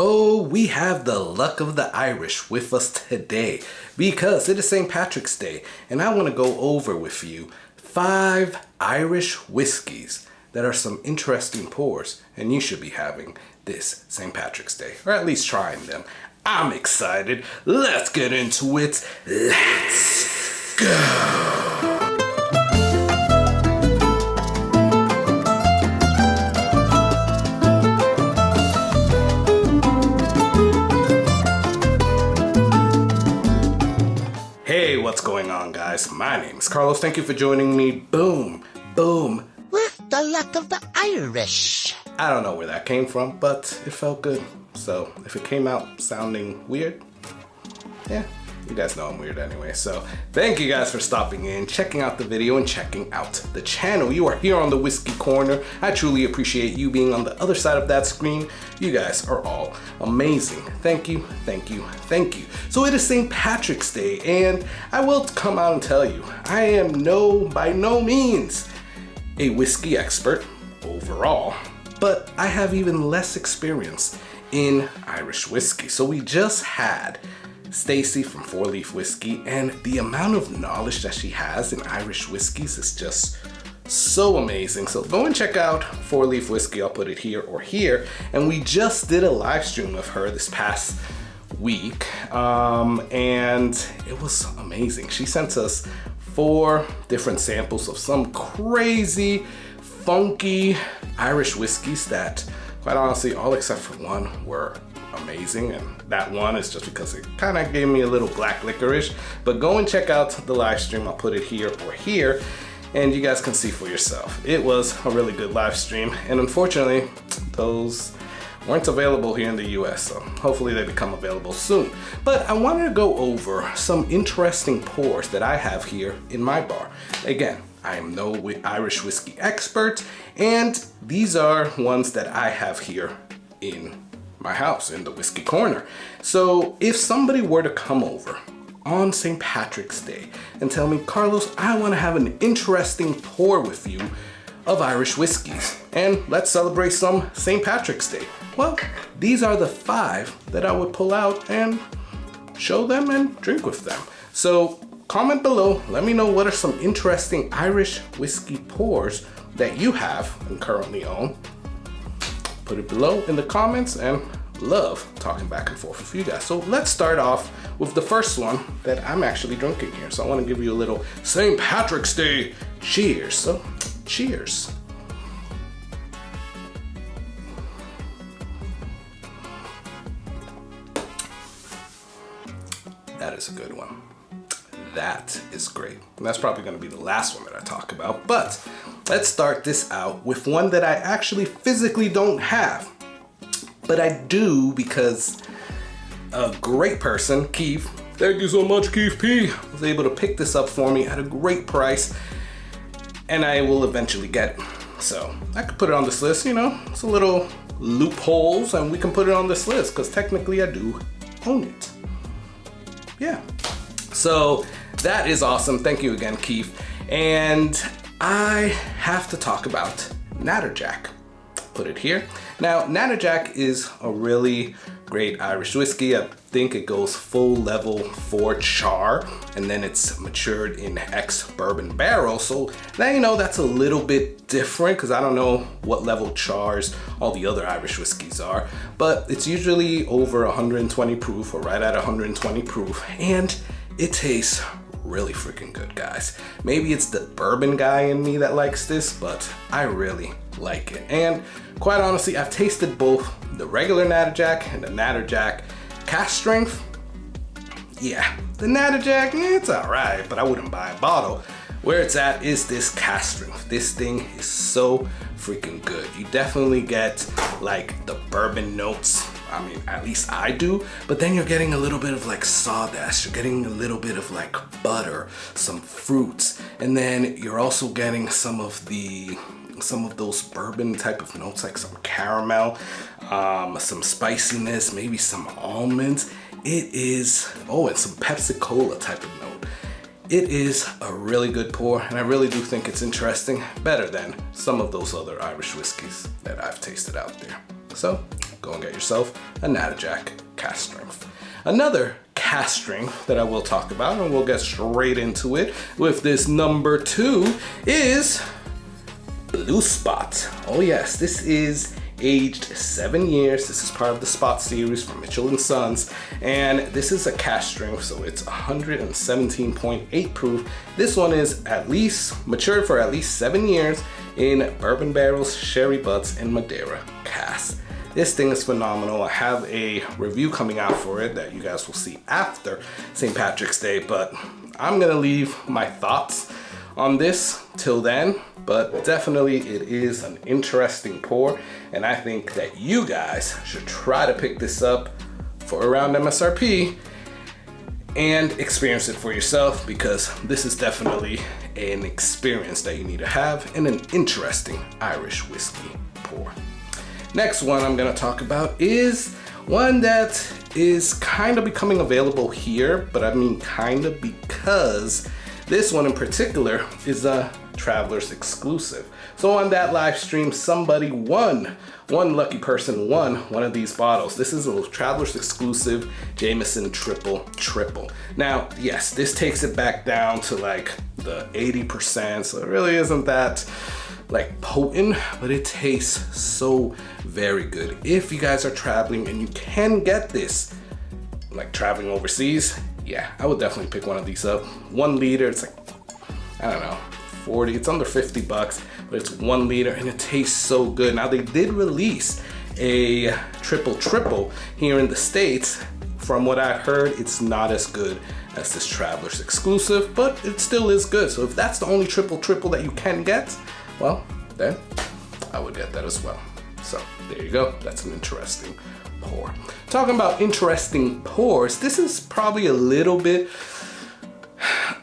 Oh, we have the luck of the Irish with us today because it is St. Patrick's Day, and I want to go over with you 5 Irish whiskeys that are some interesting pours, and you should be having this St. Patrick's Day, or at least trying them. I'm excited. Let's get into it. Let's go. Hey, what's going on, guys? My name is Carlos. Thank you for joining me. Boom, boom. With the luck of the Irish. I don't know where that came from, but it felt good. So if it came out sounding weird, yeah, you guys know I'm weird anyway. So thank you guys for stopping in, checking out the video, and checking out the channel. You are here on the Whiskey Corner. I truly appreciate you being on the other side of that screen. You guys are all amazing. Thank you, thank you, thank you. So it is St. Patrick's Day, and I will come out and tell you, I am by no means a whiskey expert overall, but I have even less experience in Irish whiskey. So we just had Stacy from 4 Leaf Whiskey, and the amount of knowledge that she has in Irish whiskeys is just so amazing. So go and check out 4 Leaf Whiskey. I'll put it here or here. And we just did a live stream with her this past week, and it was amazing. She sent us 4 different samples of some crazy, funky Irish whiskeys that, quite honestly, all except for one were amazing, and that one is just because it kind of gave me a little black licorice. But go and check out the live stream. I'll put it here or here, and you guys can see for yourself. It was a really good live stream, and unfortunately those weren't available here in the US, so hopefully they become available soon. But I wanted to go over some interesting pours that I have here in my bar. Again, I am no Irish whiskey expert, and these are ones that I have here in my house in the Whiskey Corner. So if somebody were to come over on St. Patrick's Day and tell me, Carlos, I want to have an interesting pour with you of Irish whiskeys, and let's celebrate some St. Patrick's Day. Well, these are the 5 that I would pull out and show them and drink with them. So comment below, let me know what are some interesting Irish whiskey pours that you have and currently own. Put it below in the comments, and love talking back and forth with you guys. So let's start off with the first one that I'm actually drinking here. So I want to give you a little St. Patrick's Day cheers. So cheers. That is a good one. That is great. And that's probably going to be the last one that I talk about. But let's start this out with one that I actually physically don't have, but I do because a great person, Keith, thank you so much, Keith P, was able to pick this up for me at a great price, and I will eventually get it. So I could put it on this list, you know, it's a little loopholes, and we can put it on this list because technically I do own it. Yeah. So that is awesome. Thank you again, Keith. And I have to talk about Natterjack. Put it here. Now, Natterjack is a really great Irish whiskey. I think it goes full level 4 char, and then it's matured in ex-bourbon barrel. So now you know that's a little bit different because I don't know what level chars all the other Irish whiskeys are, but it's usually over 120 proof or right at 120 proof, and it tastes really freaking good, guys. Maybe it's the bourbon guy in me that likes this, but I really like it. And quite honestly, I've tasted both the regular Natterjack and the Natterjack cask strength. Yeah, the Natterjack, it's all right, but I wouldn't buy a bottle. Where it's at is this cask strength. This thing is so freaking good. You definitely get like the bourbon notes. I mean, at least I do, but then you're getting a little bit of like sawdust, you're getting a little bit of like butter, some fruits, and then you're also getting some of those bourbon type of notes, like some caramel, some spiciness, maybe some almonds. It is, and some Pepsi Cola type of note. It is a really good pour, and I really do think it's interesting, better than some of those other Irish whiskeys that I've tasted out there. So go and get yourself a Natterjack cask strength. Another cask strength that I will talk about, and we'll get straight into it with this number 2, is Blue Spot. Oh yes, this is aged 7 years. This is part of the Spot series from Mitchell & Sons, and this is a cask strength, so it's 117.8 proof. This one is at least matured for at least 7 years in bourbon barrels, sherry butts, and Madeira casks. This thing is phenomenal. I have a review coming out for it that you guys will see after St. Patrick's Day, but I'm gonna leave my thoughts on this till then. But definitely it is an interesting pour, and I think that you guys should try to pick this up for around MSRP and experience it for yourself, because this is definitely an experience that you need to have and an interesting Irish whiskey pour. Next one I'm gonna talk about is one that is kind of becoming available here, but I mean kind of, because this one in particular is a Traveler's exclusive. So on that live stream, somebody won, one lucky person won one of these bottles. This is a Traveler's exclusive Jameson triple. Now, yes, this takes it back down to like the 80%, so it really isn't that like potent, but it tastes so very good. If you guys are traveling and you can get this, like traveling overseas, yeah, I would definitely pick one of these up. 1 liter, it's like, I don't know, 40, it's under 50 bucks, but it's 1 liter and it tastes so good. Now they did release a triple here in the States. From what I've heard, it's not as good as this Traveler's exclusive, but it still is good. So if that's the only triple that you can get, well, then I would get that as well. So there you go, that's an interesting pour. Talking about interesting pours, this is probably a little bit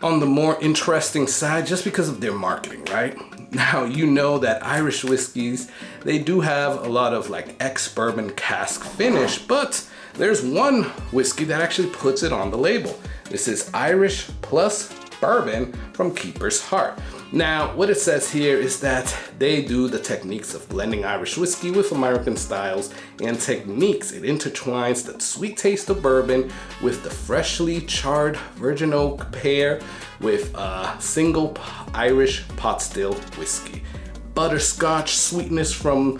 on the more interesting side just because of their marketing, right? Now, you know that Irish whiskeys, they do have a lot of like ex-bourbon cask finish, but there's one whiskey that actually puts it on the label. This is Irish plus bourbon from Keeper's Heart. Now, what it says here is that they do the techniques of blending Irish whiskey with American styles and techniques. It intertwines the sweet taste of bourbon with the freshly charred virgin oak pear with a single Irish pot still whiskey. Butterscotch sweetness from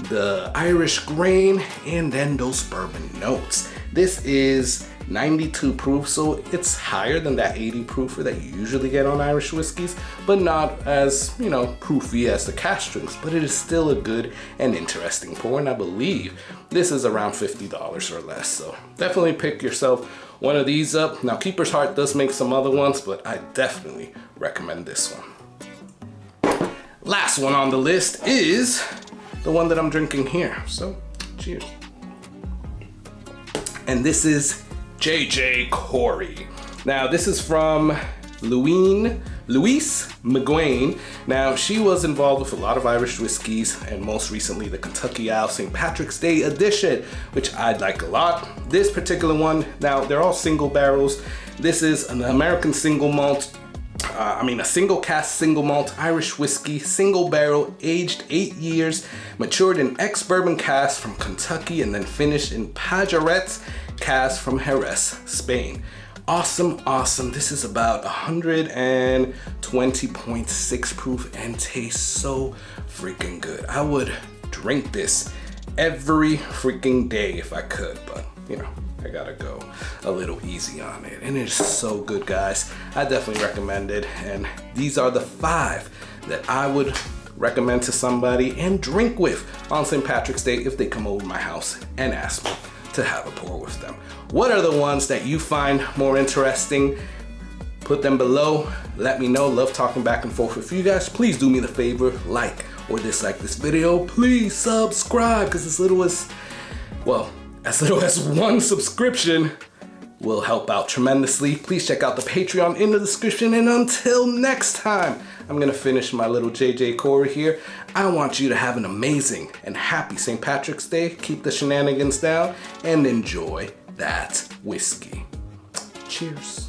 the Irish grain, and then those bourbon notes. This is 92 proof, so it's higher than that 80 proofer that you usually get on Irish whiskeys, but not as, you know, proofy as the cask strengths, but it is still a good and interesting pour, and I believe this is around $50 or less, so definitely pick yourself one of these up. Now, Keeper's Heart does make some other ones, but I definitely recommend this one. Last one on the list is the one that I'm drinking here, so cheers. And this is JJ Corey. Now, this is from Louise McGuane. Now, she was involved with a lot of Irish whiskeys, and most recently the Kentucky Owl St. Patrick's Day edition, which I like a lot. This particular one, now they're all single barrels. This is an American single malt, a single cask, single malt Irish whiskey, single barrel, aged 8 years, matured in ex-bourbon cask from Kentucky, and then finished in Pajarets cask from Jerez, Spain. Awesome. This is about 120.6 proof and tastes so freaking good. I would drink this every freaking day if I could, but you know, I gotta go a little easy on it. And it's so good, guys. I definitely recommend it. And these are the 5 that I would recommend to somebody and drink with on St. Patrick's Day if they come over my house and ask me to have a pour with them. What are the ones that you find more interesting? Put them below. Let me know. Love talking back and forth with you guys. Please do me the favor, like or dislike this video. Please subscribe, because as little as 1 subscription will help out tremendously. Please check out the Patreon in the description, and until next time, I'm gonna finish my little JJ Corey here. I want you to have an amazing and happy St. Patrick's Day. Keep the shenanigans down and enjoy that whiskey. Cheers.